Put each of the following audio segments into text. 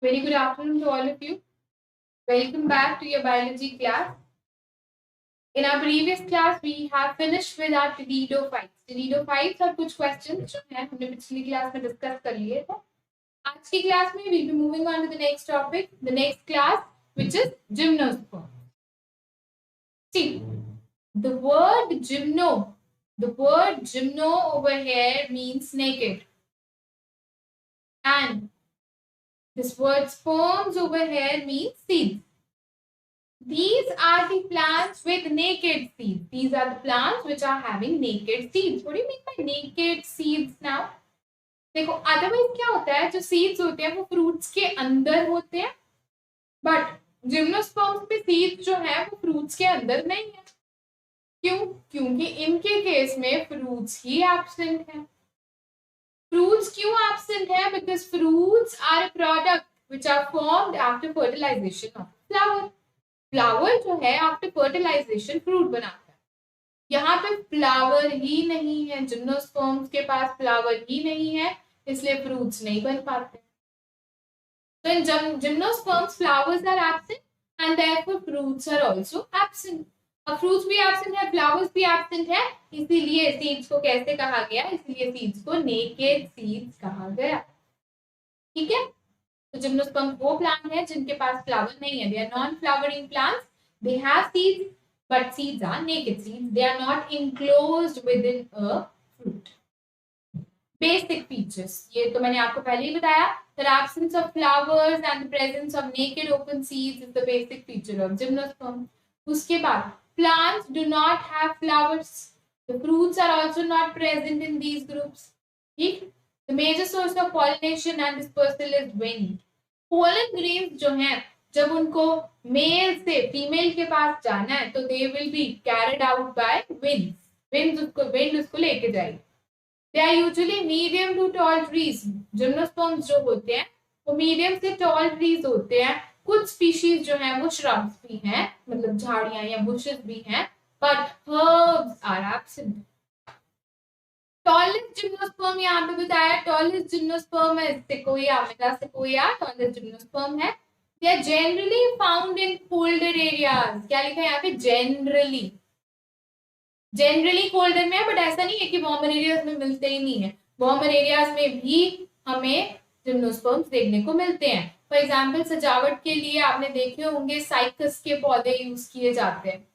Very good afternoon to all of you. Welcome back to your biology class. In our previous class, we have finished with our pteridophytes. Pteridophytes और कुछ questions जो हैं हमने पिछली class में discuss कर लिए थे. आज की क्लास में we'll be moving on to the next topic, the next class, which is gymnosperm. See, the word gymno over here means naked, and this word sperms over here means seeds. These are the plants with naked seeds. These are the plants which are having naked seeds. What do you mean by naked seeds now? देखो otherwise क्या होता है, जो seeds होते हैं वो fruits के अंदर होते हैं, बट जिम्नोस्पर्म्स में सीड्स जो है वो फ्रूट्स के अंदर नहीं है. क्यों? क्योंकि इनके केस में फ्रूट्स ही एब्सेंट है. फ्रूट्स क्यों एब्सेंट है? Because fruits are a product which are formed after fertilisation of flower. Flower जो है आफ्टर फर्टिलाइजेशन फ्रूट बनाता है. यहाँ पे फ्लावर ही नहीं है, जिम्नोस्पर्म्स के पास फ्लावर ही नहीं है, इसलिए फ्रूट्स नहीं बन पाते. तो इन gymnosperms flowers are absent and therefore fruits are also absent. अब फ्रूट्स भी एब्सेंट है, फ्लावर्स भी एब्सेंट है, इसीलिए सीड्स को कैसे कहा गया? इसलिए सीड्स को नेकेड सीड्स कहा गया. ठीक है. तो जिम्नोस्पर्म वो प्लांट है जिनके पास फ्लावर नहीं है. They are non flowering plants. They have seeds but seeds are naked seeds. They are not enclosed within a fruit. Basic features. ये तो मैंने आपको पहले ही बताया. The absence of flowers and the presence of naked open seeds is the basic feature of gymnosperm. उसके बाद plants do not have flowers. The fruits are also not present in these groups. ठीक. The major source of pollination and dispersal is wind. Pollen grains जो हैं जब उनको mail से female के पास जाना है तो they will be carried out by wind उसको लेके जाएगी. They are usually medium to tall trees. Gymnosperms जो होते हैं वो मीडियम से टॉल ट्रीज होते हैं. कुछ स्पीशीज जो हैं वो श्रब्स भी हैं, मतलब झाड़ियां या बुशेस भी हैं, but herbs are absent. Tallest gymnosperm यहाँ पे बताया. टॉलेस्ट जिम्नोस्पर्म है सेकोया, मेगासेकोया टॉलेस्ट जिम्नोस्पर्म है. They are generally found in colder areas. क्या लिखा है यहाँ पे? Generally. Generally colder में है, बट ऐसा नहीं है कि वार्मर एरियाज में मिलते ही नहीं है. वार्मर एरियाज में भी हमें जिम्नोस्पर्म्स देखने को मिलते हैं. फॉर एग्जाम्पल सजावट के लिए आपने देखे होंगे साइकस के पौधे यूज किए जाते हैं.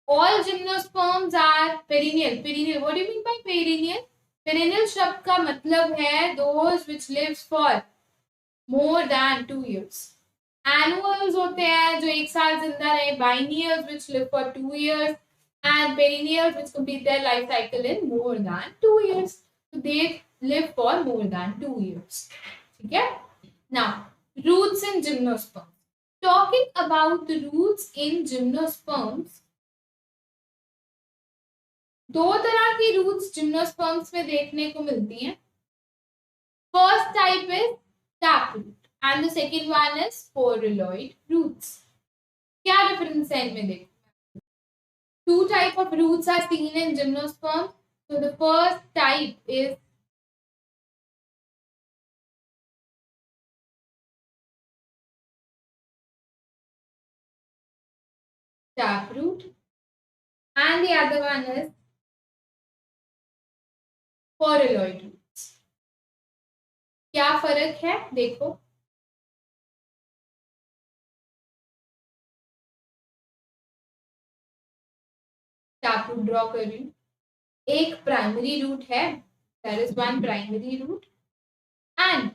All gymnosperms are perennial. Perennial. What do you mean by perennial? Perennial शब्द का मतलब है those which lives for more than 2 years. Annuals होते हैं जो एक साल जिंदा रहे. Biennials which live for 2 years and perennials which complete their life cycle in more than 2 years. So they live for more than 2 years. ठीक है. Now roots in gymnosperms. Talking about the roots in gymnosperms, दो तरह की roots gymnosperms में देखने को मिलती हैं. First type is tap root and the second one is porulloid roots. क्या डिफरेंस है इनमें? देखो, two type of roots are seen in gymnosperm. So the first type is taproot and the other one is porulloid roots. क्या फर्क है? देखो, tap root draw कर रही हूँ. एक प्राइमरी रूट है, there is one primary root and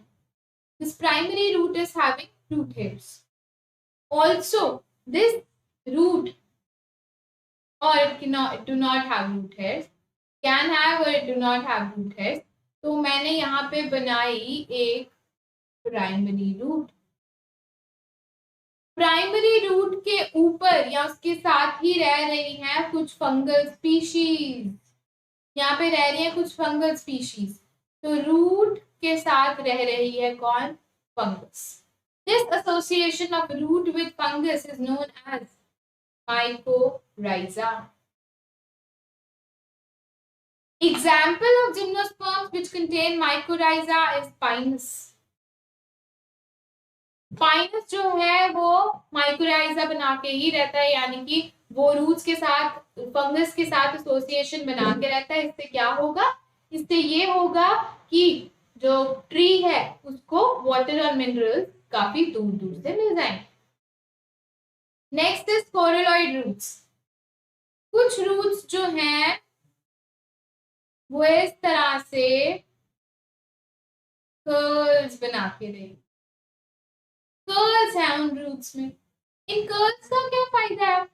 this primary root is having root hairs. Also this root, or it do not have root hairs, can have or do not have root hairs. तो मैंने यहाँ पे बनाई एक primary root. Primary root के ऊपर या उसके साथ ही रह रही हैं कुछ फंगल स्पीशीज. यहाँ पे रह रही है कुछ फंगल स्पीशीज. तो रूट के साथ रह रही है कौन? Fungus. This association of root with fungus is known as mycorrhiza. Example of gymnosperms which contain mycorrhiza is pinus. Pinus जो है वो माइक्रोराइजा बना के ही रहता है, यानी कि वो रूट्स के साथ फंगस के साथ एसोसिएशन बना के रहता है। इससे क्या होगा, इससे ये होगा कि जो ट्री है उसको वाटर और मिनरल्स काफी दूर दूर से मिल जाएंगे। Next is coralloid roots. कुछ रूट्स जो हैं वो इस तरह से कर्ल्स बना के रहेंगे। कर्ल्स है उन रूट्स में। इन कर्ल्स का क्या फायदा है,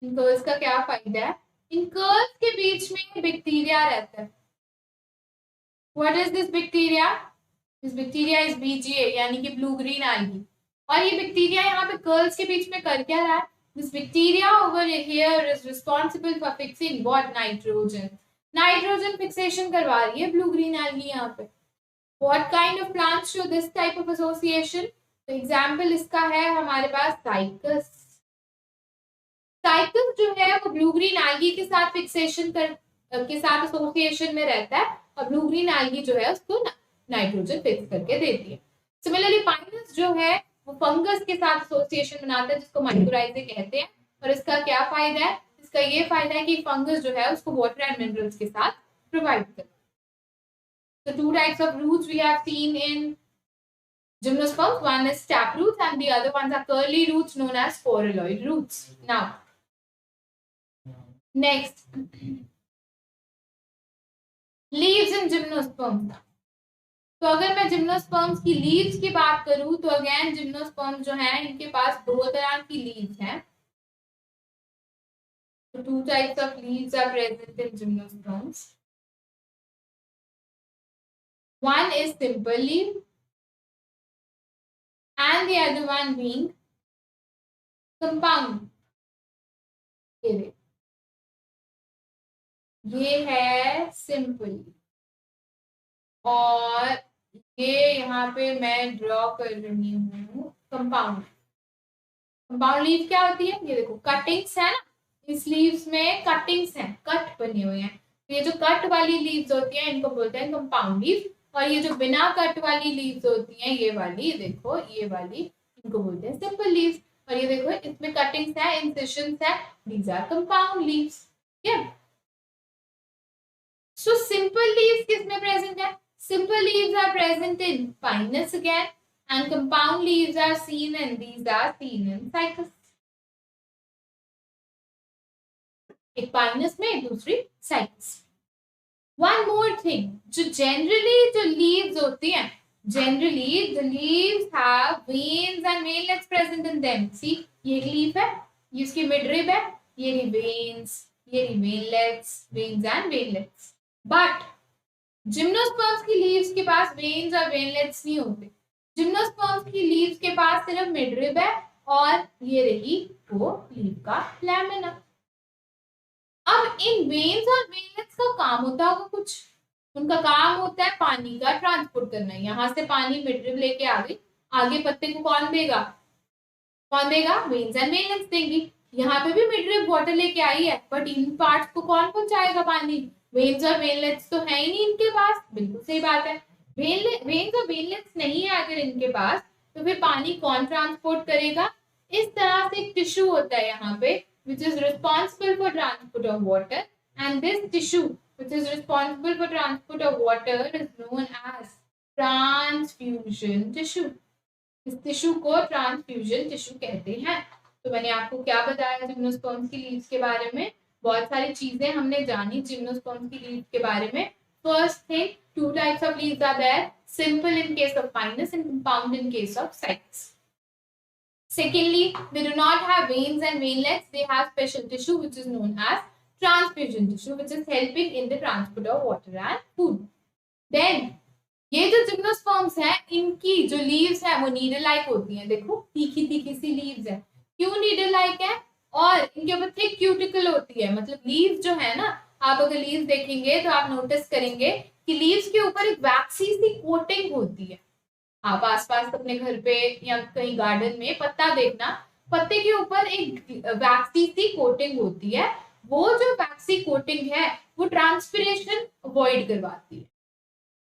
इन कर्ल्स का क्या फायदा है, इन कर्ल्स के बीच में बैक्टीरिया रहता है। What is this bacteria, this bacteria is BGA यानी कि ब्लू ग्रीन algae। और ये बैक्टीरिया यहाँ पे कर्ल्स के बीच में कर क्या रहा है, this bacteria over here is responsible for fixing what, nitrogen. Nitrogen fixation करवा रही है ब्लू ग्रीन algae यहाँ पे। What kind of plants show this type of association? तो एग्जाम्पल इसका है हमारे पास साइकस। साइकस जो है वो ब्लू ग्रीन algae के साथ फिक्सेशन के साथ एसोसिएशन में रहता है, और ब्लू ग्रीन algae जो है उसको नाइट्रोजन फिक्स करके देती है। सिमिलरली पाइनस जो है वो फंगस के साथ एसोसिएशन बनाता है जिसको माइक्रोराइजे कहते हैं। और इसका क्या फायदा है, इसका ये फायदा है कि फंगस जो है उसको वाटर एंड मिनरल्स के साथ प्रोवाइड करता है। The two types of roots we have seen in gymnosperms, one is tap roots and the other ones are curly roots known as sporaloid roots. Now, next, leaves in gymnosperms. तो अगर मैं gymnosperms की leaves की बात करूं तो again gymnosperm जो है इनके पास दो तरह की लीव्स हैं। So two types of leaves are present in gymnosperms. One is simple leaf and the other one being compound. ये है सिंपल और ये यहाँ पे मैं ड्रॉ कर रही हूँ कंपाउंड। कंपाउंड लीव क्या होती है, ये देखो कटिंग्स है ना, इस लीव्स में कटिंग्स हैं, कट बने हुए हैं। तो ये जो कट वाली लीव्स होती हैं इनको बोलते हैं कंपाउंड लीव, और ये जो बिना कट वाली लीव्स होती हैं ये वाली देखो, ये वाली इनको बोलते हैं सिंपल लीव्स। और ये देखो इसमें कटिंग्स है, इंसिशंस है, these are compound leaves. So simple leaves किसमें प्रेजेंट है, simple leaves are present in Pinus again, and compound leaves are seen and these are seen in Cycas. एक Pinus में दूसरी Cycas. One more thing, जो generally जो leaves होती हैं, generally the leaves have veins and veinlets present in them. See, ये एक leaf है, ये इसकी midrib है, ये रही veins, ये रही veinlets, veins and veinlets. But gymnosperms की लीव्स के पास वेन्स और वेनलेट्स नहीं होते। जिम्नोस्पर्म्स की लीव्स के पास सिर्फ मिडरिब है और ये रही वो लीव का लैमिना। अब इन वेन्स और वेनलेट्स का काम होता होगा कुछ, उनका काम होता है पानी का ट्रांसपोर्ट करना। यहाँ से पानी मिडरिब लेके आगे पत्ते को कौन देगा, वेन्स एंड वेनलेट्स देंगी। यहाँ पे भी मिडरिब वाटर लेके आई है, बट इन पार्ट्स को कौन पहुंचाएगा पानी, वेन्स और वेनलेट्स तो है ही नहीं इनके पास। बिल्कुल सही बात है, वेन्स और वेनलेट्स नहीं है अगर इनके पास, तो फिर पानी कौन ट्रांसपोर्ट करेगा। इस तरह से एक टिश्यू होता है यहाँ पे which is responsible for transport of water, and this tissue which is responsible for transport of water is known as transfusion tissue. इस टिश्यू को ट्रांसफ्यूजन टिश्यू कहते हैं। तो मैंने आपको क्या बताया जिम्नोस्पर्म्स की लीव्स के बारे में, बहुत सारी चीजें हमने जानी जिम्नोस्पर्म्स की लीव्स के बारे में। First thing, two types of leaves are there, simple in case of pinus and compound in case of cycas. Secondly, they do not have veins and veinlets, they have special tissue which is known as transfusion tissue which is helping in the transport of water and food. Then ये जो gymnosperms है इनकी जो leaves है वो needle like होती हैं। देखो तीखी तीखी सी लीव्स है, क्यों नीडल लाइक है, और इनके ऊपर थिक क्यूटिकल होती है। मतलब लीव्स जो है ना, आप अगर लीव्स देखेंगे तो आप नोटिस करेंगे कि लीव्स के ऊपर एक वैक्सी सी कोटिंग होती है। आप आसपास अपने घर पे या कहीं गार्डन में पत्ता देखना, पत्ते के ऊपर एक वैक्सी सी कोटिंग होती है। वो जो वैक्सी कोटिंग है वो ट्रांसपिरेशन अवॉइड करवाती है।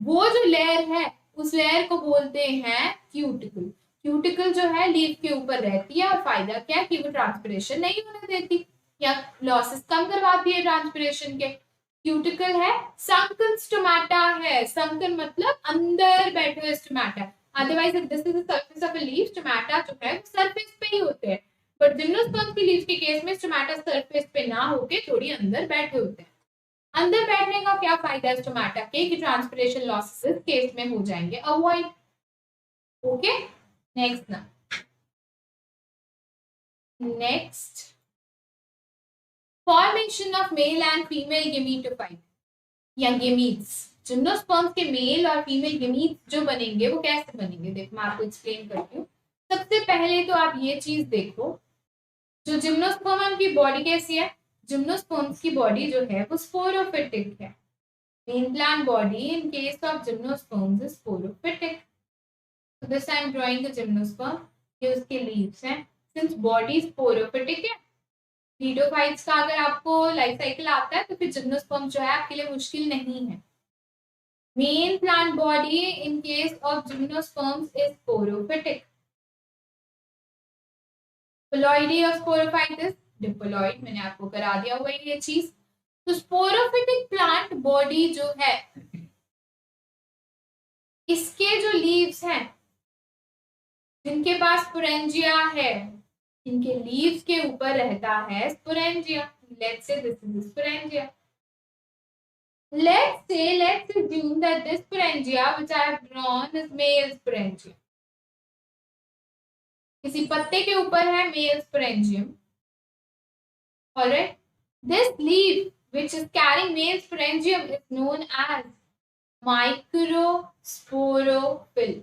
वो जो लेयर है उस लेयर को बोलते हैं क्यूटिकल। क्यूटिकल जो है लीफ के ऊपर रहती है और फायदा क्या है कि वो ट्रांसपिरेशन नहीं होने देती या लॉसेस कम करवाती है ट्रांसपिरेशन के। क्यूटिकल है, संकन स्टोमेटा है, संकन मतलब अंदर बैठे हुए stomata. Otherwise this is the surface of a leaf, stomata जो है सरफेस पे ही होते हैं, बट जिम्नोस्पर्म की लीफ के केस में स्टोमेटा सरफेस पे ना होके थोड़ी अंदर बैठे होते हैं। अंदर बैठने का क्या फायदा है स्टोमेटा के कि ट्रांसपिरेशन लॉसेस केस में हो जाएंगे अवॉइड। ओके, नेक्स्ट ना, next formation of male and female gametophyte या गेमीट्स। जिम्नोस्पर्म्स के मेल और फीमेल गेमीट्स जो बनेंगे वो कैसे बनेंगे, देखो मैं आपको एक्सप्लेन करती हूँ। सबसे पहले तो आप ये चीज देखो, जो जिम्नोस्पर्म की बॉडी कैसी है, जिम्नोस्पर्म्स की बॉडी जो है वो स्पोरोफिटिक है। Main plant body in case of gymnosperms is sporophytic. So this I am drawing the gymnosperm. ये उसके लीव्स हैं। Since body स्पोरोफिटिक है, लीडोफाइट्स का अगर आपको लाइफ साइकिल आता है तो फिर जिम्नोस्पर्म जो है आपके लिए मुश्किल नहीं है। Main plant body in case of gymnosperms is sporophytic. Diploidy of sporophyte is diploid, मैंने आपको करा दिया हुआ है ये चीज। तो स्पोरोफिटिक प्लांट बॉडी जो है, इसके जो लीव्स हैं जिनके पास स्पोरेंजिया है, इनके लीव्स के ऊपर रहता है sporangia. Let's say this is sporangia. let's assume that this sporangia which I have drawn is male sporangium. किसी पत्ते के ऊपर है male sporangium. Alright, this leaf which is carrying male sporangium is known as microsporophyll.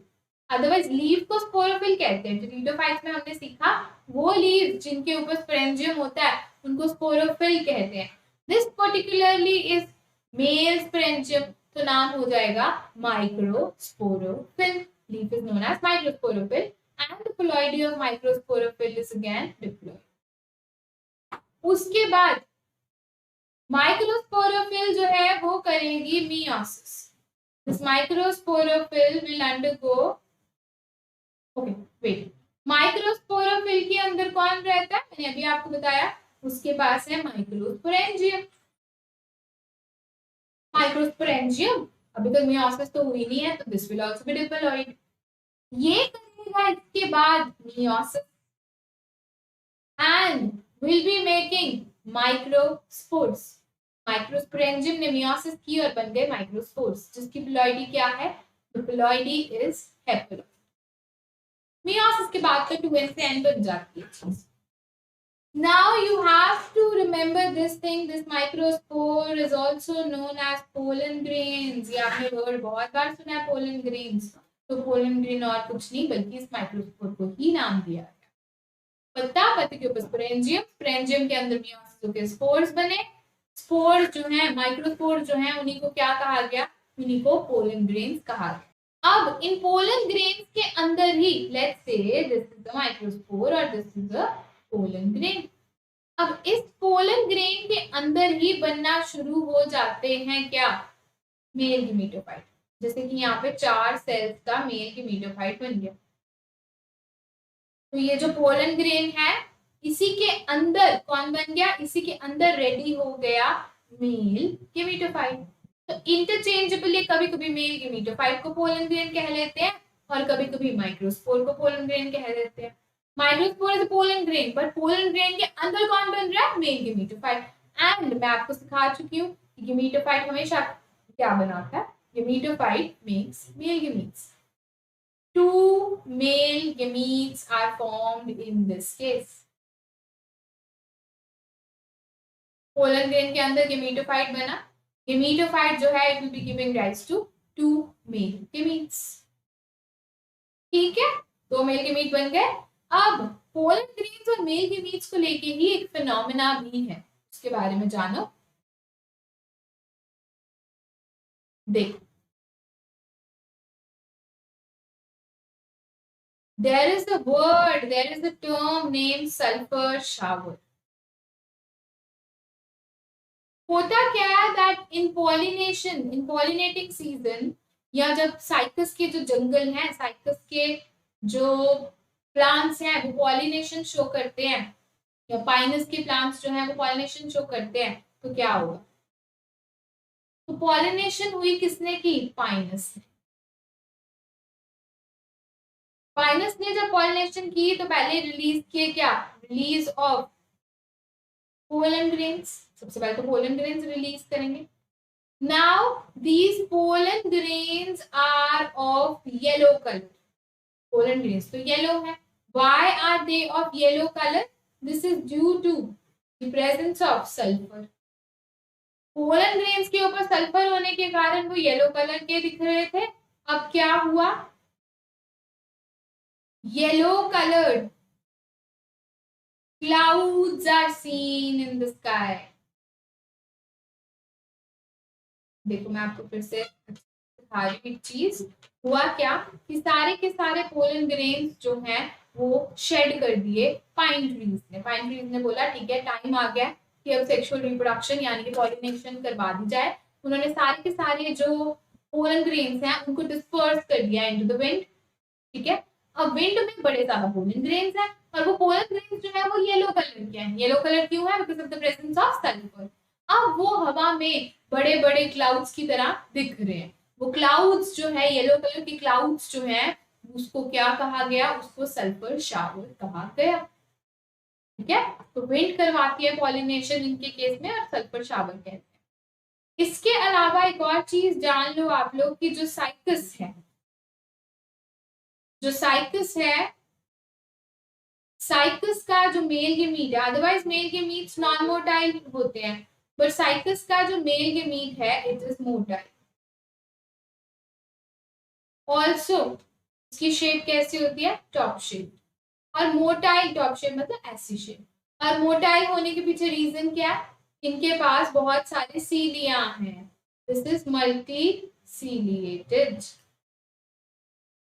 Otherwise leaf को sporophyll कहते हैं। Pteridophytes में हमने सीखा वो लीफ जिनके ऊपर स्पोरेंजियम होता है उनको स्पोरोफिल कहते हैं। This particularly is male sporangium, तो नाम हो जाएगा microsporophyll. Leaf is known as microsporophyll and the ploidy of microsporophyll is again diploid. उसके बाद माइक्रोस्पोरोफिल जो है वो करेगी meiosis. This microsporophyll will undergo, okay wait, microsporophyll के अंदर कौन रहता है, मैंने अभी आपको बताया, उसके पास है माइक्रोस्पोरेंजियम। माइक्रोस्पोरेंजियम अभी तक मियोसिस तो हुई नहीं है, तो this will also be diploid. ये करेगा इसके बाद meiosis and will be making microspores. Microsporangium ने मियोसिस की और बन गए माइक्रोस्पोर्स, जिसकी पिलॉइडी क्या है, द पिलॉइडी इज हेपेलो। मियोसिस के बाद तो 2n से n बन जाती है चीज। Now you have to remember this thing. This microspore is also known as pollen grains. ये आपने वर्ड बहुत बार सुना है pollen grains। तो pollen grain और कुछ नहीं बल्कि इस माइक्रोस्पोर को ही नाम दिया गया। पत्ता, पत्ते के ऊपर स्पोरेंजियम, स्पोरेंजियम के अंदर मियोसिस के स्पोर्स बने। स्पोर जो है, माइक्रोस्पोर जो है, उन्हीं को क्या कहा गया, उन्हीं को pollen grains कहा गया। अब इन पोलन ग्रेन्स के अंदर ही let's say this is the microspore और this is the pollen grain. अब इस पोलन ग्रेन के अंदर ही बनना शुरू हो जाते हैं क्या, मेल गेमेटोफाइट। जैसे कि यहाँ पे 4 सेल्स का मेल गेमेटोफाइट बन गया। तो ये जो पोलन ग्रेन है इसी के अंदर कौन बन गया, इसी के अंदर रेडी हो गया मेल गेमेटोफाइट। तो इंटरचेंजेबली कभी कभी मेल गेमेटोफाइट को पोलन ग्रेन कह लेते हैं और कभी कभी माइक्रोस्पोर को पोलन ग्रेन कह देते हैं। Microspore is pollen grain, but pollen grain के अंदर कौन बन रहा है, मेल गेमेटोफाइट। एंड मैं आपको सिखा चुकी हूँ कि गेमेटोफाइट हमेशा क्या बनाता है, gametophyte makes male gametes. 2 male gametes are formed in this case. Pollen grain के अंदर गेमेटोफाइट बना, गेमेटोफाइट जो है it will be giving rise to 2 male gametes. ठीक है, 2 मेल गेमीट बन गए। अब पोलन ग्रेन्स और मेल गेमीट्स को लेके ही एक फिनोमेना भी है, उसके बारे में जानो। देखो, there is a word, there is a term named sulfur shower. होता क्या है that in pollination, in pollinating season, या जब साइकस के जो जंगल है, साइकस के जो प्लांट्स हैं वो पॉलिनेशन शो करते हैं, या पाइनस के प्लांट्स जो हैं वो पॉलिनेशन शो करते हैं, तो क्या होगा? तो पॉलिनेशन हुई किसने की? पाइनस ने। पाइनस ने जब पॉलिनेशन की तो पहले रिलीज किए क्या? Release of pollen grains. सबसे पहले तो पोलन ग्रेन्स रिलीज करेंगे। Now these pollen grains are of yellow colour. Pollen grains तो येलो है। Why are they of yellow color? This is due to the presence of sulfur. Pollen grains के ऊपर sulphur होने के कारण वो yellow colour के दिख रहे थे। अब क्या हुआ? Yellow coloured clouds are seen in the sky. देखो मैं आपको फिर से दिखा रही हूँ एक चीज। हुआ क्या कि सारे के सारे पोलन ग्रेन्स जो हैं वो शेड कर दिए पाइन ट्रीज ने। पाइन ट्रीज ने बोला ठीक है, टाइम आ गया कि अब सेक्सुअल रिप्रोडक्शन यानी कि पॉलिनेशन करवा दी जाए। उन्होंने सारे के सारे जो पोलन ग्रेन्स हैं उनको डिस्पर्स कर दिया इनटू द विंड। ठीक है, अब विंड में बड़े ज्यादा पोलन ग्रेन्स हैं और वो पोलन ग्रेन्स जो है वो येलो कलर के हैं। येलो कलर क्यों है? Because of the presence of sulphur. अब वो हवा में बड़े बड़े क्लाउड्स की तरह दिख रहे हैं। वो क्लाउड्स जो है येलो कलर के क्लाउड्स जो है उसको क्या कहा गया? उसको सल्फर शावर कहा गया। ठीक है, तो विंड करवाती है पॉलिनेशन इनके केस में और सल्फर शावर कहते हैं। इसके अलावा एक और चीज जान लो आप लोग की जो साइकस है, जो साइकस है, साइकस का जो मेल गेमीट है, otherwise mail gametes non motile होते हैं, पर साइकस का जो मेल गेमीट है इट इज मोटाइल। ऑल्सो इसकी शेप कैसी होती है? Top shape. और मोटाइल टॉप शेप मतलब ऐसी शेप। और मोटाइल होने के पीछे रीजन क्या है? इनके पास बहुत सारे सीलिया हैं। दिस इज मल्टी सीलिएटेड,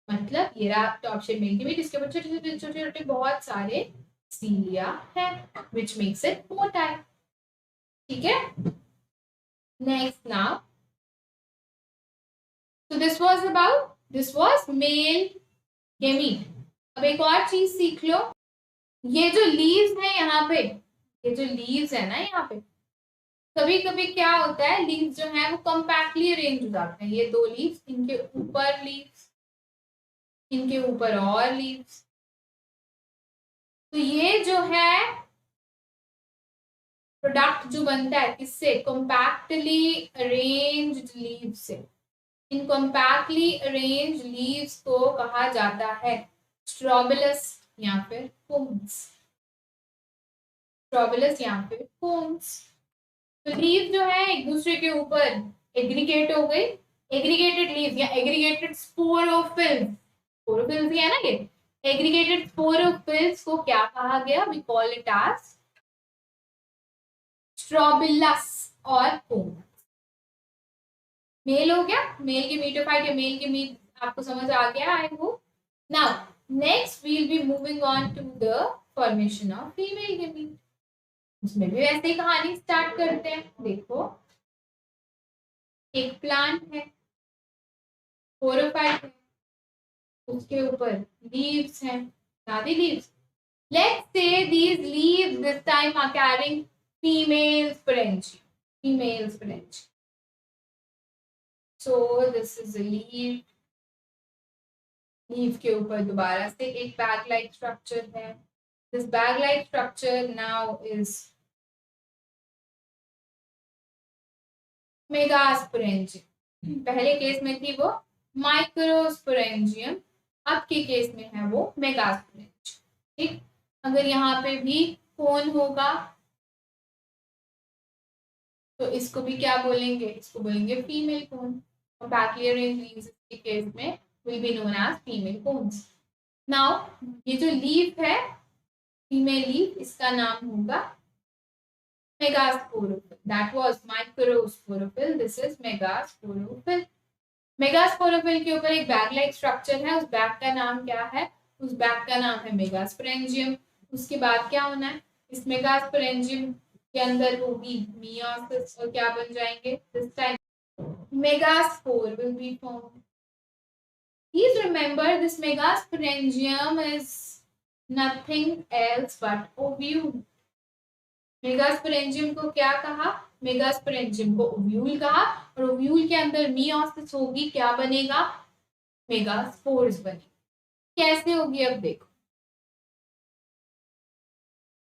मतलब ये रहा टॉप शेप मेल गेमीट, इसके ऊपर छोटे छोटे छोटे छोटे बहुत सारे सीलिया है which makes it मोटाइल। ठीक है, next now, so this was male gamete। अब एक और चीज सीख लो, ये जो लीव्स है यहाँ पे, ये जो लीव्स है ना यहाँ पे, कभी कभी क्या होता है लीव्स जो है वो कम्पैक्टली अरेंज हो जाते हैं। ये दो लीव्स, इनके ऊपर लीव्स, इनके ऊपर और लीव्स, तो ये जो है प्रोडक्ट जो बनता है किससे? कॉम्पैक्टली अरेंज्ड लीव से। इन कॉम्पैक्टली अरेंज्ड लीव्स को कहा जाता है स्ट्रोबिलस या फिर कोन्स। स्ट्रोबिलस या फिर कोन्स। तो लीव जो है एक दूसरे के ऊपर एग्रीगेट हो गई। एग्रीगेटेड लीव या एग्रीगेटेड स्पोरोफिल्स, स्पोरोफिल्स ही है ना ये। एग्रीगेटेड स्पोरोफिल्स को क्या कहा गया? We call it as strobilus और कोन्स। मेल हो गया, मेल के मीटोफाइट या मेल के मीट आपको समझ आ गया I hope. Now next we will be moving on to the formation of female gamete. उसमें भी वैसे ही कहानी स्टार्ट करते हैं। देखो एक प्लांट है, स्पोरोफाइट है, उसके ऊपर लीव्स हैं, सारी leaves. Let's say these leaves this time are carrying female sporangium, female sporangium. So this is a leaf, leaf के ऊपर दोबारा से एक बैग लाइक स्ट्रक्चर है। This bag like structure now is megasporangium. पहले केस में थी वो माइक्रोस्पोरेंजियम, अब के केस में है वो मेगास्पोरेंजियम। ठीक, अगर यहाँ पे भी कोन होगा तो इसको भी क्या बोलेंगे? इसको बोलेंगे फीमेल कोन। और बैकली अरेंज्ड लीव्स के केस में will be known as female cones. Now ये जो लीफ है फीमेल लीफ, इसका नाम होगा megasporophyll. That was microsporophyll, this is megasporophyll. Megasporophyll के ऊपर एक बैग लाइक स्ट्रक्चर है, उस बैग का नाम क्या है? उस बैग का नाम है मेगास्पोरेंजियम। उसके बाद क्या होना है? इस मेगास्पोरेंजियम के अंदर होगी मियोसिस और क्या बन जाएंगे? This time megaspore will be formed। Please remember this megasporangium is nothing else but ovule. Megasporangium को क्या कहा? मेगास्पोरेंजियम को ओव्यूल कहा, और ओव्यूल के अंदर मियोसिस होगी, क्या बनेगा? मेगास्पोर्स बनेगी। कैसे होगी अब देखो,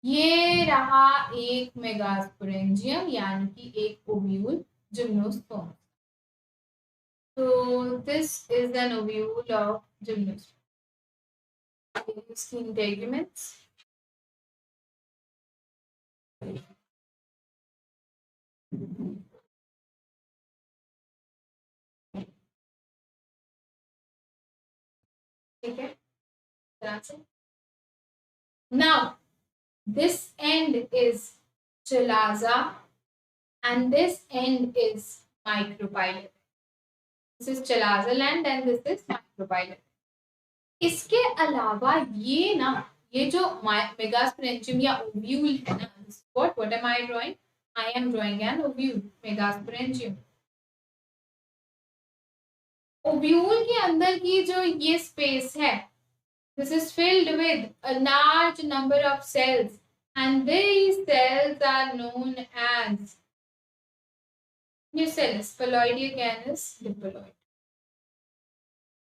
ये रहा एक मेगास्पोरेंजियम यानी कि एक ovule gymnosperm. So this is an ovule of gymnosperm. इसकी इंटेग्यूमेंट्स ठीक है, तरह से। Now this end is chalaza and this end is micropylori. This is chalaza land and this is micropylori. इसके अलावा ये ना, ये जो मेगास्पोरेंजियम या ओव्यूल है ना, what am I drawing? I am drawing an ovule, megasporangium. Ovule के अंदर की जो ये स्पेस है, this is filled with a large number of cells and these cells are known as nucellus. Phalloidy again is diploid.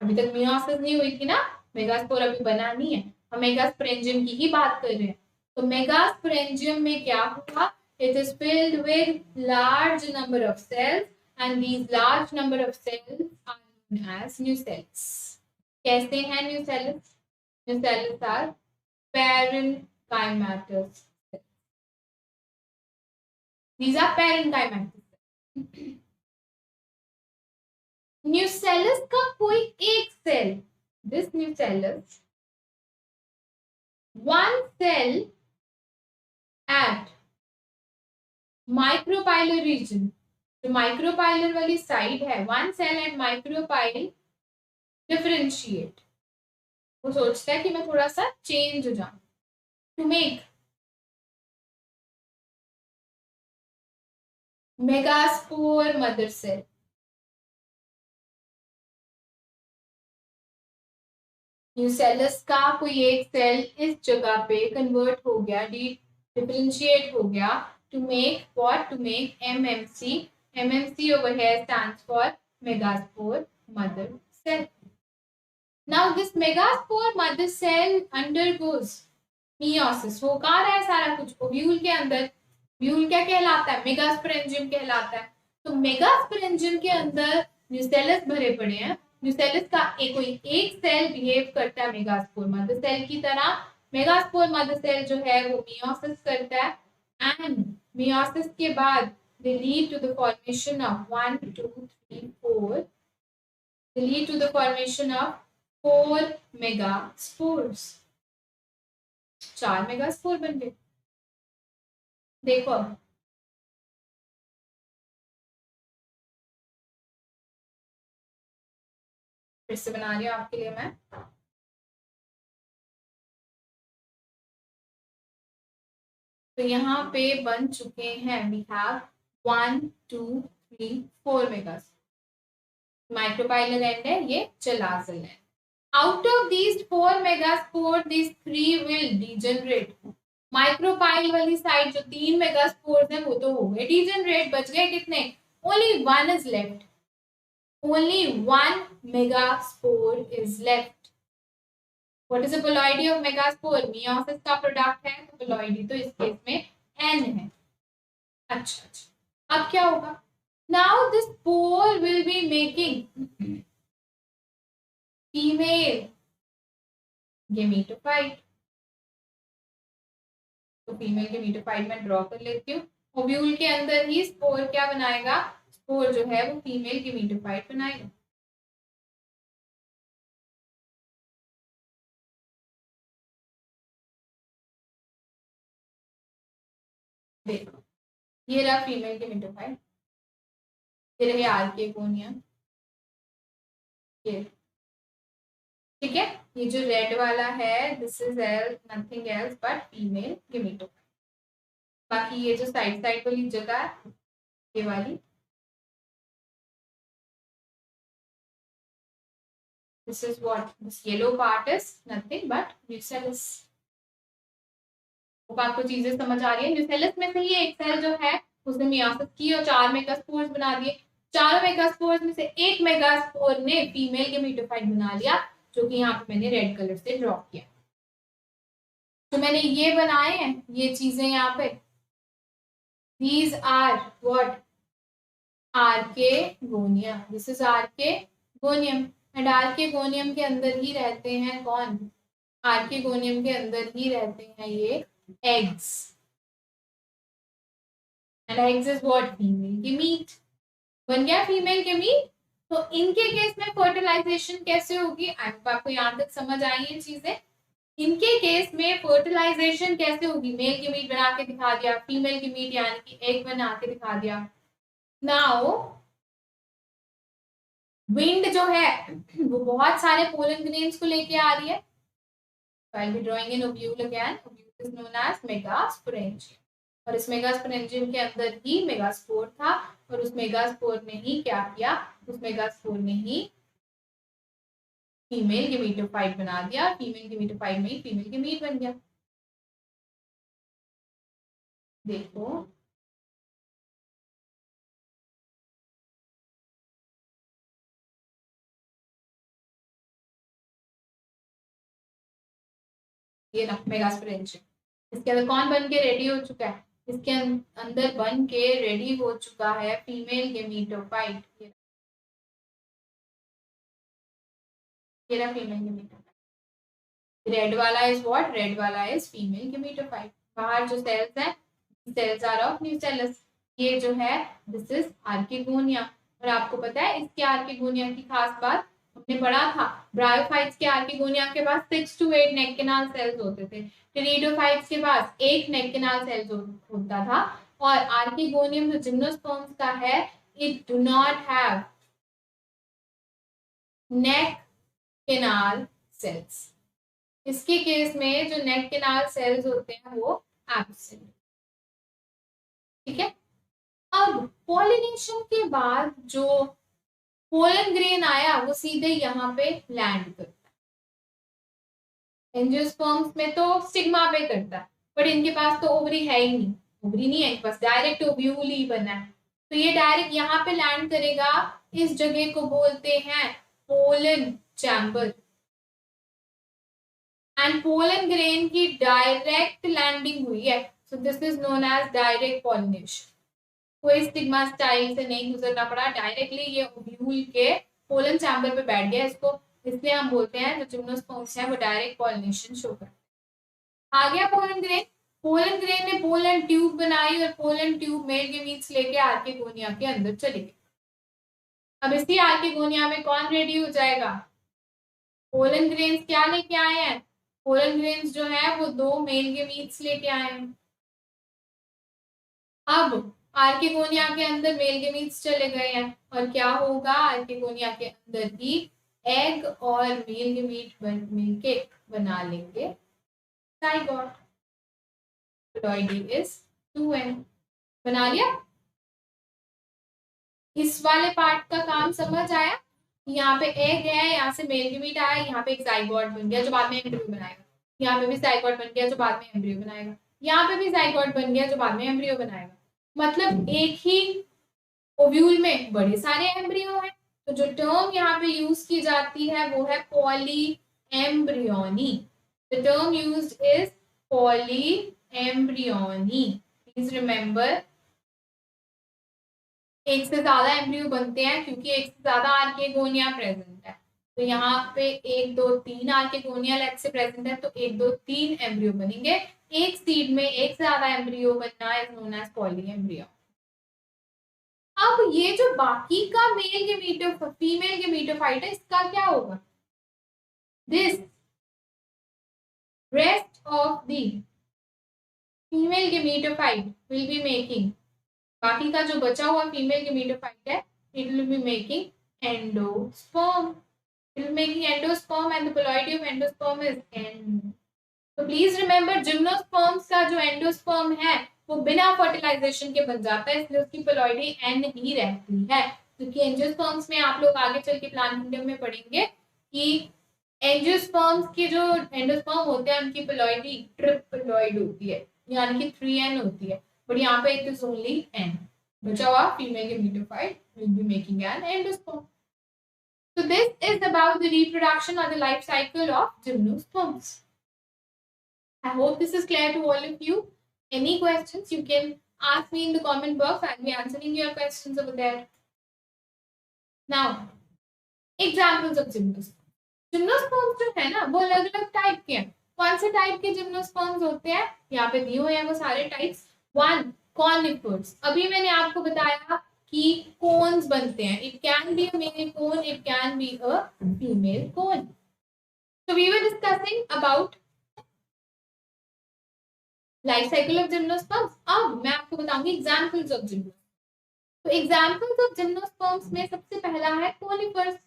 अभी तक meiosis नहीं हुई थी ना, मेगास्पोर अभी बना नहीं है, हम मेगास्पोरेंजियम की ही बात कर रहे हैं। तो मेगास्पोरेंजियम में क्या हुआ? It is filled with large number of cells and these large number of cells are known as nucellus. कैसे हैं nucellus? Nucellus are parenchymatous cells. These are parenchymatous cells. Nucellus का कोई एक cell, this nucellus, one cell at micropylar region, जो micropylar वाली side है, one cell at micropyle differentiate, वो सोचता है कि मैं थोड़ा सा चेंज हो जाऊं to make megaspore mother cell. Nucellus का कोई एक सेल इस जगह पे कन्वर्ट हो गया, डिफरेंशिएट हो गया to make what? To make MMC. MMC over here stands for megaspore mother cell. Now this megaspore mother cell undergoes meiosis. हो कहाँ रहा है सारा कुछ? ओव्यूल के अंदर। ओव्यूल क्या कहलाता है? मेगास्पोरेंजियम कहलाता है। तो मेगास्पोरेंजियम के अंदर न्यूसेलस भरे पड़े हैं। न्यूसेलस का कोई एक सेल बिहेव करता है मेगास्पोर मदर सेल की तरह। मेगास्पोर मदर सेल जो है वो मियोसिस करता है and meiosis के बाद they lead to the formation of 1 2 3 4 they lead to the formation of 4 megaspores। 4 megaspore बन गए। देखो फिर से बना रही हूँ आपके लिए मैं। तो यहाँ पे बन चुके हैं, we have 1 2 3 4 megaspore. Micropylar and है, ये चलाजल है। Out of these 4 megaspore, these 3 will degenerate. Micropyle वाली साइड जो 3 मेगास्पोर्स हैं वो तो हो गए डिजेनरेट, बच गए कितने? Only one is left. Only one megaspore is left. What is the phalloidy of megaspore? Meiosis का प्रोडक्ट है, तो phalloidy तो इस केस में n है। अच्छा, अब क्या होगा? Now this spore will be making female gametophyte. तो फीमेल गेमेटोफाइट में ड्रॉ कर लेती हूँ। ओव्यूल के अंदर ही स्पोर क्या बनाएगा? स्पोर जो है वो फीमेल गेमेटोफाइट बनाएगा। देखो ये रहा फीमेल गेमेटोफाइट, ये रहे आर्कियोगोनिया, ये ठीक है। ये जो रेड वाला है this is nothing else but female gametophyte. बाकी ये जो साइड साइड वाली जगह है ये वाली This is what this yellow part is, nothing but nucellus. आपको चीजें समझ आ रही है। न्यूसेलस में से ही एक सेल जो है उसने मियासिस की और 4 मेगास्पोर्स बना दिए। 4 मेगास्पोर्स में से एक मेगास्पोर ने फीमेल गेमेटोफाइट बना लिया, जो कि यहाँ पे मैंने रेड कलर से ड्रॉ किया। तो मैंने ये बनाए हैं ये चीजें यहाँ पे, these are what archegonia, this is archegonium and archegonium के अंदर ही रहते हैं कौन, आर्केगोनियम के अंदर ही रहते हैं ये eggs and eggs is what female gamete. बन गया फीमेल गेमीट। तो इनके केस में फर्टिलाइजेशन कैसे होगी, आपको यहाँ तक समझ आई ये चीजें। इनके केस में फर्टिलाइजेशन कैसे होगी, मेल गेमीट बना के दिखा दिया, फीमेल गेमीट यानी कि एग बना के दिखा दिया। नाउ विंड जो है वो बहुत सारे पोलन ग्रेन्स को लेके आ रही है। I'll be drawing in ovule again. Ovule is known as megasporangium और इस मेगास्पोरेंजियम के अंदर ही मेगास्पोर था और उस मेगास्पोर ने ही क्या किया, उस मेगास्पोर ने ही फीमेल गेमेटोफाइट बना दिया। फीमेल गेमेटोफाइट में ही फीमेल गेमीट बन गया। देखो ये ना मेगास्पोरेंजियम, इसके अंदर कौन बन के रेडी हो चुका है, इसके अंदर बन के रेडी हो चुका है फीमेल गेमेटोफाइट। ये रहा फीमेल गेमेटोफाइट। रेड वाला इज व्हाट, रेड वाला इज फीमेल गेमेटोफाइट। बाहर जो सेल्स है सेल्स आर ऑफ न्यूसेलस। ये जो है दिस इज आर्केगोनिया और आपको पता है इसके आर्केगोनिया की खास बात हमने पढ़ा था, ब्रायोफाइट्स के आर्केगोनिया के पास 6 to 8 नेक कैनाल सेल्स होते थे, टेरिडोफाइट्स के पास एक नेक कैनाल सेल्स होता था और आर्केगोनियम जो जिम्नोस्पर्म्स का है it do not have neck canal cells. इसके केस में जो नेक कैनाल सेल्स होते हैं वो एब्सेंट। ठीक है। अब पॉलिनेशन के बाद जो पोलन ग्रेन आया वो सीधे यहाँ पे लैंड करता है। एंजियोस्पर्म्स में तो स्टिग्मा पे करता है बट इनके पास तो ओवरी है ही नहीं, ओवरी नहीं है इनके पास, डायरेक्ट ओव्यूल ही बना है। तो ये डायरेक्ट यहाँ पे लैंड करेगा। इस जगह को बोलते हैं pollen chamber and pollen grain की डायरेक्ट लैंडिंग हुई है, so this is known as direct pollination. कोई स्टिग्मा स्टाइल से नहीं गुजरना पड़ा, डायरेक्टली ये ओव्यूल के पोलन चैम्बर पे बैठ गया। इसको इसलिए हम बोलते हैं जो जिम्नोस्पर्म्स है वो डायरेक्ट पॉलिनेशन शो करते हैं। आ गया पोलन ग्रेन। पोलन ग्रेन ने पोलन ट्यूब बनाई और पोलन ट्यूब मेल गेमीट्स लेके आर्केगोनिया के अंदर चली गई। अब इसी आर्केगोनिया में कौन रेडी हो जाएगा, पोलन ग्रेन्स क्या लेके आए हैं, पोलन ग्रेन्स जो है वो 2 मेल गेमीट्स लेके आए हैं। अब आर्केगोनिया के अंदर मेल गेमीट्स चले गए हैं और क्या होगा, आर्केगोनिया के अंदर ही एग और मेल गेमीट मिलके बना लेंगे जाइगोट। Ploidy is 2n। बना लिया। इस वाले पार्ट का काम समझ आया। यहाँ पे एग है, यहाँ से मेल गेमीट आया, यहाँ पे एक जाइगोट बन गया जो बाद में एम्ब्रियो बनाएगा। यहाँ पे भी जाइगोट बन गया जो बाद में एम्ब्रियो बनाएगा। यहाँ पे भी जाइगोट बन गया जो बाद में एम्ब्रियो बनाएगा। मतलब एक ही ओव्यूल में बड़े सारे एम्ब्रियो हैं। तो जो टर्म यहाँ पे यूज की जाती है वो है poly embryony. The term used is poly embryony. Please remember, एक से ज्यादा एम्ब्रियो बनते हैं क्योंकि एक से ज्यादा आर्केगोनिया प्रेजेंट है। तो यहाँ पे 1 2 3 आर्केगोनिया लेग से प्रेजेंट है तो 1 2 3 एम्ब्रियो बनेंगे। एक सीड में एक से ज्यादा एम्ब्रियो बनना is known as poly embryo. अब ये जो बाकी का मेल गेमेटो फीमेल गेमेटोफाइट है इसका क्या होगा, this rest of the female gametophyte will be making, बाकी का जो बचा हुआ फीमेल गेमेटोफाइट है it will be making endosperm. It will be making endosperm and the ploidy of endosperm is N. तो प्लीज रिमेंबर जिम्नोस्पर्म्स का जो endosperm है वो बिना फर्टिलाइजेशन के बन जाता है, इसलिए उसकी प्लॉइडी N ही रहती है। क्योंकि एंजियोस्पर्म्स में आप लोग आगे चल के प्लांट किंगडम में पढ़ेंगे कि एंजियोस्पर्म्स के जो एंडोस्पर्म होते हैं उनकी प्लॉइडी ट्रिप्लॉइड होती है, यानी कि 3n होती है, बट यहाँ पे इट इज ओनली n। बचा हुआ female gametophyte will be making an endosperm. So this is about the reproduction or the life cycle of gymnosperms. I hope this is clear to all of you. Any questions you can ask me in the comment box. I'll be answering your questions over there. Now, examples of gymnosperms. Gymnosperms जो है ना वो अलग अलग type के हैं। कौन से टाइप के जिम्नोस्पर्म्स होते हैं यहाँ पे दिए हुए हैं वो सारे टाइप्स। 1 कॉनिफर्स, अभी मैंने आपको बताया कि कोन्स बनते हैं। It can be a male cone, it can be a female cone. So we were discussing about life cycle of gymnosperms. अब मैं आपको बताऊंगी एग्जांपल्स ऑफ जिम्नोस्पर्म्स। तो एग्जांपल्स ऑफ जिम्नोस्पर्म्स में सबसे पहला है कोनिफर्स।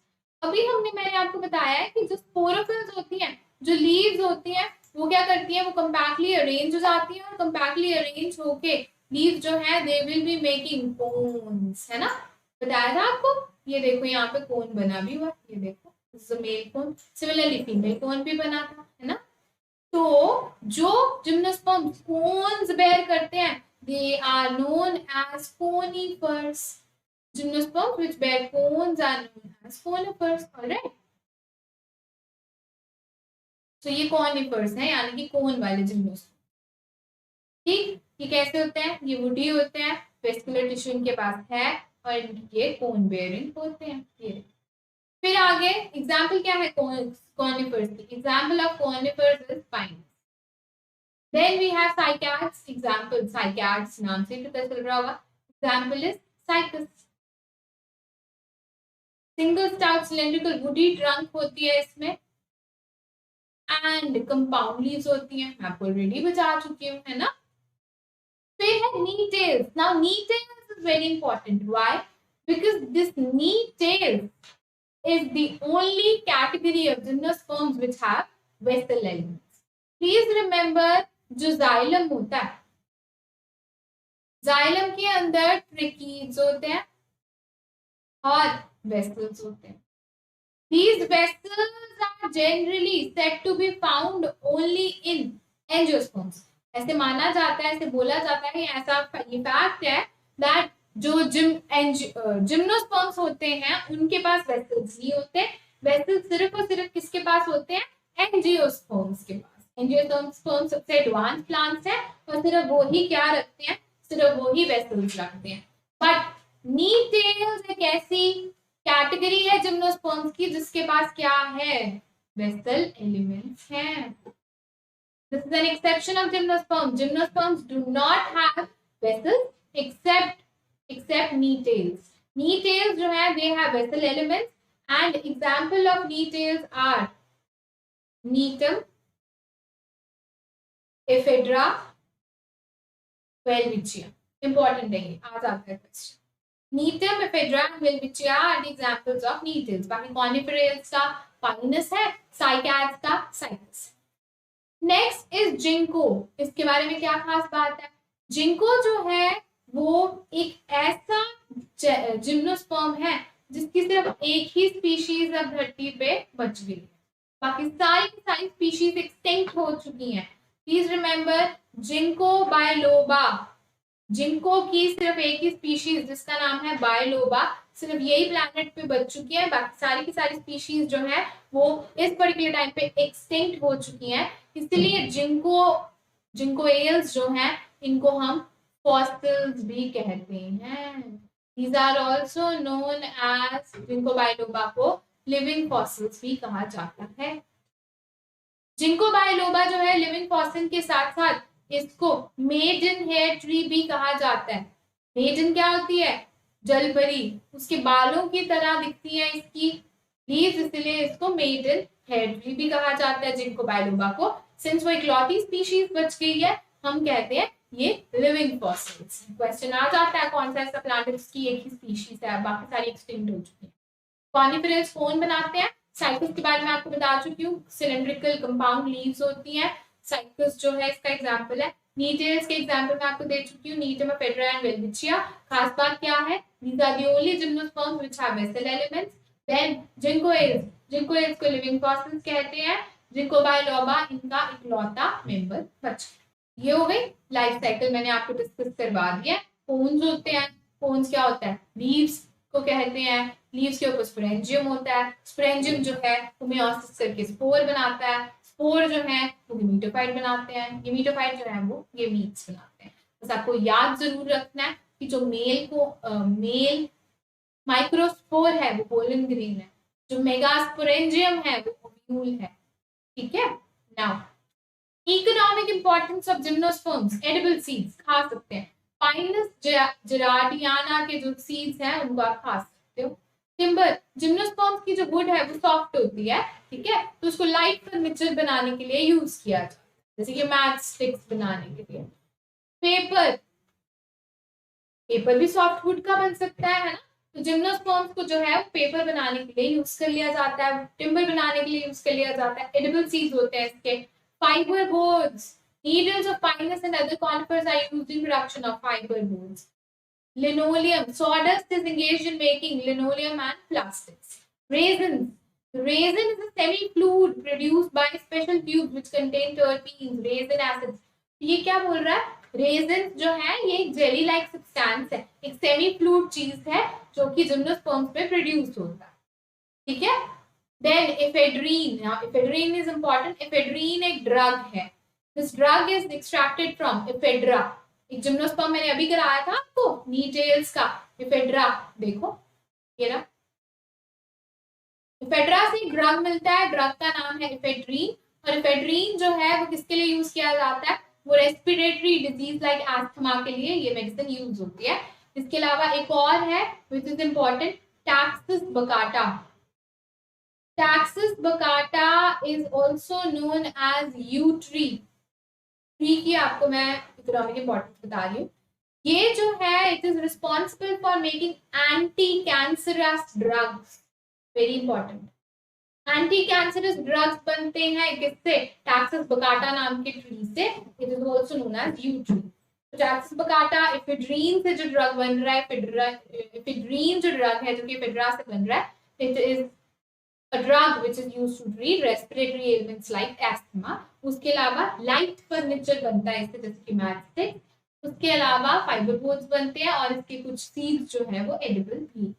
अभी मैंने आपको बताया है कि जो स्पोरोफिल्स होती हैं, जो लीव्स होती हैं, वो क्या करती हैं, वो कंपैक्टली अरेंज हो जाती हैं और कंपैक्टली अरेंज होके लीव जो है they will be making cones, है ना, बताया था आपको। ये देखो यहाँ पे कोन बना भी हुआ, ये देखो male cone, similarly female cone भी बना था, है ना। तो जो जिम्नोस्पर्म्स कोन्स बेयर करते हैं they are known as conifers. Gymnosperms which bear cones are known as conifers. Alright. So ये conifers है, यानी कि कोन वाले जिम्नोस्पर्म। ठीक, ये कैसे होते हैं, ये वुडी होते हैं, वेस्कुलर टिश्यू इनके पास है और ये कोन बेयरिंग होते हैं। ये फिर आगे एग्जाम्पल क्या है कॉनिफर्स की। Example of conifers is pine. Then we have cycads. Example cycads नाम से पता चल रहा होगा। Example is Cycas. Single start cylindrical woody trunk होती है इसमें एंड कंपाउंड लीव्स होती हैं, मैं आपको ऑलरेडी बता चुकी हूँ, है ना। फिर है knee tales. Now knee tales is very important. Why? Because this knee tales is the only category of gymnosperms which have vessel elements. Please remember जो जाइलम होता है, जाइलम के अंदर ट्रेकीज होते हैं और वेसल्स होते हैं। These vessels are generally said to be found only in angiosperms. ऐसे माना जाता है, ऐसे बोला जाता है, ऐसा ये फैक्ट है that जो जिम्नोस्पर्म्स होते हैं उनके पास वेसल्स नहीं होते। वेसल्स सिर्फ और सिर्फ किसके पास होते हैं, एंजियोस्पर्म्स के पास। एंजियोस्पर्म सबसे एडवांस प्लांट्स हैं और सिर्फ वो ही क्या रखते हैं, सिर्फ वो ही वेसल्स रखते हैं। बट नी टेल्स एक ऐसी कैटेगरी है जिम्नोस्पर्म्स की जिसके पास क्या है, वेसल एलिमेंट्स हैं। This is an exception of gymnosperms. Gymnosperms do not have vessels except knee tails. Knee tails जो है they have vessel elements and example of knee tails are Netum, Ephedra, Welwitschia. Important है ये, आ जाता है question. Netum, Ephedra and Welwitschia are the examples of knee tails. बाकी coniferales का Pinus है, cycads का Cycas। Next is ginkgo. इसके बारे में क्या खास बात है, जिंको जो है वो एक ऐसा जिम्नोस्पर्म है जिसकी सिर्फ एक ही स्पीशीज अब धरती पे बच गई है, बाकी सारी स्पीशीज एक्सटिंक्ट हो चुकी हैं। Please remember ginkgo biloba, ginkgo की सिर्फ एक ही स्पीशीज जिसका नाम है बायलोबा, सिर्फ यही प्लैनेट पे बच चुकी है, बाकी सारी की सारी स्पीशीज जो है वो इस पर्टिकुलर टाइम पे एक्सटिंक्ट हो चुकी हैं। इसलिए जिंकोएल्स जो हैं इनको हम फॉसिल्स भी कहते हैं। These are also known as ginkgo biloba को लिविंग फॉसिल्स भी कहा जाता है। जिंको बायलोबा जो है लिविंग फॉसिल के साथ साथ इसको मेडन हेयर ट्री भी कहा जाता है। मेडन क्या होती है, जलपरी, उसके बालों की तरह दिखती है इसकी लीव्स, इसलिए इसको मेडन हेयर ट्री भी कहा जाता है जिंको बायलोबा को। सिंस वो इकलौती स्पीशीज बच गई है हम कहते हैं ये लिविंग फॉसिल्स। क्वेश्चन आ जाता है कौन सा ऐसा प्लांट है जिसकी एक ही स्पीशीज है, बाकी सारी एक्सटिंक्ट हो चुकी है। कॉनिफेरस कोन बनाते हैं। साइकस के बारे में आपको बता चुकी हूँ, सिलेंड्रिकल कंपाउंड लीव्स होती हैं। साइकस जो है इसका एग्जाम्पल है। नीटेल्स के एग्जाम्पल मैं आपको दे चुकी हूँ, नीटम, एफेड्रा एंड वेलविचिया। खास बात क्या है, these are the only gymnosperms which have vessel elements. Then जिंकोएल्स, जिनको इसको लिविंग फॉसिल्स कहते हैं, जिनको बायलॉबा इनका इकलौता मेंबर बचा। ये हो गई लाइफ साइकिल, मैंने आपको डिस्कस करवा दिया। पोन्स होते हैं, पोन्स क्या होता है, लीव्स को कहते हैं, लीव्स के ऊपर स्पोरेंजियम होता है, स्पोरेंजियम जो है वो मेयोसिस करके स्पोर बनाता है, स्पोर जो है वो गेमीटोफाइट बनाते हैं, गेमीटोफाइट जो है वो गेमीट्स बनाते हैं। बस आपको याद जरूर रखना है कि जो मेल माइक्रोस्पोर है वो पोलन ग्रेन है, जो मेगास्पोरेंजियम है वो ओव्यूल है। ठीक है। Now economic importance of gymnosperms, edible seeds, खा सकते हैं। पाइनस जेरार्डियाना के जो सीड्स हैं उनको आप खा सकते हो। टिम्बर, जिम्नोस्पर्म्स की जो वुड है वो सॉफ्ट होती है, ठीक है, तो उसको लाइट फर्नीचर बनाने के लिए यूज किया जाता है, जैसे कि मैच स्टिक्स बनाने के लिए। पेपर, पेपर भी सॉफ्ट वुड का बन सकता है ना, तो जिम्नोस्पर्म्स को जो है वो पेपर बनाने के लिए यूज कर लिया जाता है, टिम्बर बनाने के लिए यूज कर लिया जाता है। एडिबल सीड्स होते हैं इसके। Fibre boards, needles of pinus and other conifers are used in production of fiber boards. Linoleum, sawdust is engaged in making linoleum and plastics. Raisins, raisin is a semi-fluid produced by special tubes which contain terpenes, raisin acids. ये क्या बोल रहा है, resin जो है ये एक jelly like substance है, एक सेमी फ्लूइड चीज है जो कि जिम्नोस्पर्म्स में प्रोड्यूस होता है। ठीक है। Then ephedrine, ephedrine is important. Ephedrine एक ड्रग है, this drug is extracted from ephedra. एक जिम्नोस्पर्म मैंने अभी कराया था आपको नीटेल्स का, एफेड्रा देखो ये ना, एफेड्रा से ड्रग मिलता है, ड्रग का नाम है एफेड्रीन। और एफेड्रीन जो है वो किसके लिए यूज किया जाता है, वो रेस्पिरेटरी डिजीज लाइक एस्थमा के लिए ये मेडिसिन यूज होती है। इसके अलावा एक और है which is important, taxus baccata. Taxus baccata is also known as yew tree. Tree की आपको मैं इकोनॉमिक इंपॉर्टेंस बता रही हूँ। ये जो है it is responsible for making anti cancerous drugs, very important. Anti cancerous drugs बनते हैं किससे, टैक्सिस बकाटा नाम के ट्री से। It is also known as yew tree. Taxus baccata ephedrine से जो ड्रग बन रहा है, एफेड्रीन जो ड्रग है जो कि एफेड्रा से बन रहा है, it is a drug which is used to treat respiratory ailments like asthma. उसके अलावा लाइट फर्नीचर बनता है इससे, जैसे कि मैट स्टिक। उसके अलावा फाइबर बोर्ड्स बनते हैं और इसके कुछ सीड्स जो है वो एडिबल भी।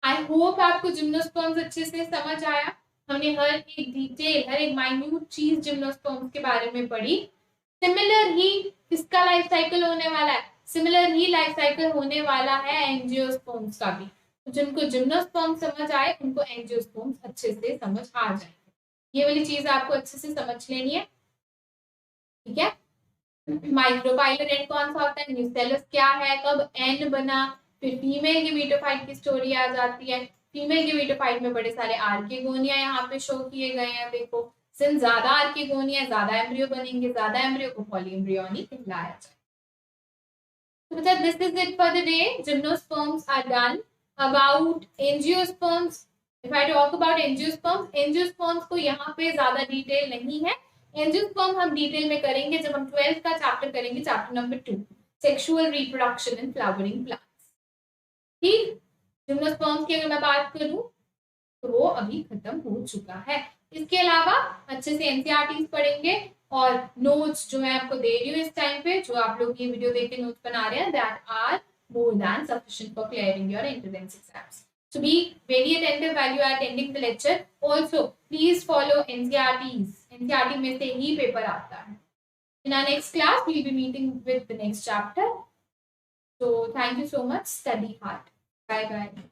आई होप आपको जिम्नोस्पर्म्स अच्छे से समझ आया। हमने हर एक डिटेल, हर एक माइन्यूट चीज जिम्नोस्पर्म्स के बारे में पढ़ी। सिमिलर ही किसका लाइफ साइकिल होने वाला है, सिमिलर ही लाइफ साइकिल होने वाला है एंजियोस्पर्म्स का भी। तो जिनको जिम्नोस्पर्म्स समझ आए उनको एंजियोस्पर्म्स अच्छे से समझ आ जाएंगे। ये वाली चीज आपको अच्छे से समझ लेनी है, ठीक है। माइक्रोपाइलर एंड कौन सा होता है, न्यूसेलस क्या है, कब एन बना, फिर फीमेल गेमेटोफाइट की स्टोरी आ जाती है। फीमेल गेमेटोफाइट में बड़े सारे आर्किगोनिया यहाँ पे शो किए गए हैं। देखो सिंस ज्यादा आर्किगोनिया ज्यादा एम्ब्रियो बनेंगे, ज्यादा एम्ब्रियो को पॉलीएम्ब्रियोनी कहलाया जाए। So this is it for the day. Gymnosperms are done. About angiosperms, if I talk about angiosperms, angiosperms को यहाँ पे ज्यादा डिटेल नहीं है। एंजियोस्पर्म हम डिटेल में करेंगे जब हम 12th का चैप्टर करेंगे, chapter number 2, sexual reproduction in flowering plants. ठीक। जिम्नोस्पर्म्स की अगर मैं बात करूं तो वो अभी खत्म हो चुका है। इसके अलावा अच्छे से एनसीईआरटीज पढ़ेंगे और नोट्स जो मैं आपको दे रही हूँ इस टाइम पे, जो आप लोग ये वीडियो देख के नोट्स बना रहे हैं, that are more than sufficient for clearing your entrance exams. So be very attentive while you are attending the lecture. Also, please follow NCERTs. NCERT में से ही पेपर आता है। In our next class, we will be meeting with the next chapter. So thank you so much. Study hard. Bye bye.